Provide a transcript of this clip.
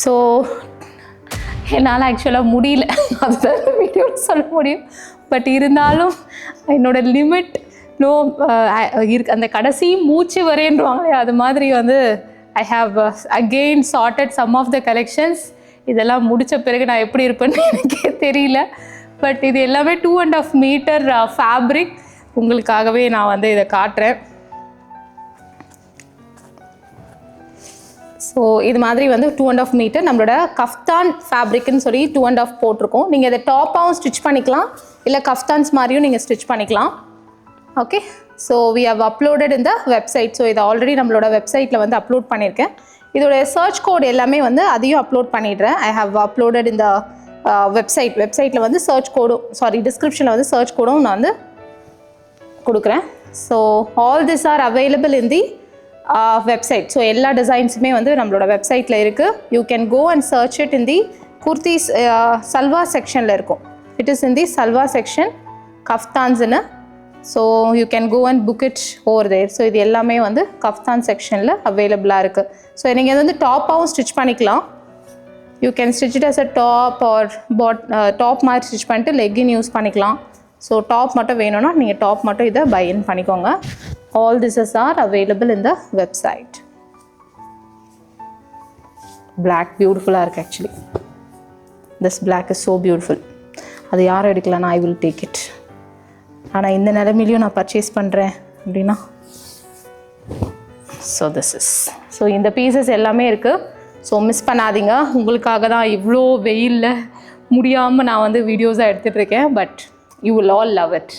So என்னால் ஆக்சுவலாக முடியல, அதுதான் வீடியோவில் சொல்ல முடியும். பட் இருந்தாலும் என்னோடய லிமிட் இருக்கு, அந்த கடைசி மூச்சு வரேன்றாங்களே அது மாதிரி வந்து I have again started some of the collections. இதெல்லாம் முடித்த பிறகு நான் எப்படி இருப்பேன்னு எனக்கே தெரியல. பட் இது எல்லாமே 2.5 மீட்டர் ஃபேப்ரிக். உங்களுக்காகவே நான் வந்து இதை காட்டுறேன். ஸோ இது மாதிரி வந்து 2.5 மீட்டர் நம்மளோட கஃப்தான் ஃபேப்ரிக்னு சொல்லி 2.5 போட்டிருக்கோம். நீங்கள் இதை டாப்பாகவும் ஸ்டிச் பண்ணிக்கலாம், இல்லை கஃப்தான்ஸ் மாதிரியும் நீங்கள் ஸ்டிச் பண்ணிக்கலாம். Okay, so we have uploaded இந்த வெப்சைட். ஸோ இதை ஆல்ரெடி நம்மளோட வெப்சைட்டில் வந்து அப்லோட் பண்ணியிருக்கேன். இதோடைய சர்ச் கோட் எல்லாமே வந்து அதையும் அப்லோட் பண்ணிடுறேன். ஐ ஹவ் அப்லோடட் இந்த வெப்சைட்டில் வந்து சர்ச் கோடும், டிஸ்கிரிப்ஷனில் வந்து சர்ச் கோடும் நான் வந்து கொடுக்குறேன். So all this are available in the website. So எல்லா டிசைன்ஸுமே வந்து நம்மளோட வெப்சைட்டில் இருக்குது. You can go and search it in the kurtis salwar செக்ஷனில் இருக்கும். It is in the salwar section கஃப்தான்ஸ்னு. So you can go and book it over there. So இது எல்லாமே வந்து கஃப்தான் செக்ஷனில் அவைலபிளாக இருக்குது. ஸோ நீங்கள் இது வந்து டாப்பாகவும் ஸ்டிச் பண்ணிக்கலாம். You can stitch it as a top or top மாதிரி ஸ்டிச் பண்ணிட்டு லெக்கின் யூஸ் பண்ணிக்கலாம். ஸோ டாப் மட்டும் வேணும்னா நீங்கள் டாப் மட்டும் இதை பை இன் பண்ணிக்கோங்க. All this are available in the website. Black beautiful actually. This black is so beautiful. அது யார் எடுக்கலனா I will take it. ஆனால் இந்த நிலைமையிலையும் நான் பர்ச்சேஸ் பண்ணுறேன் அப்படின்னா ஸோ திஸ் இஸ். ஸோ இந்த பீசஸ் எல்லாமே இருக்குது. ஸோ மிஸ் பண்ணாதீங்க. உங்களுக்காக தான் இவ்வளோ வெயிலில் முடியாமல் நான் வந்து வீடியோஸாக எடுத்துகிட்ருக்கேன். But you will all love it.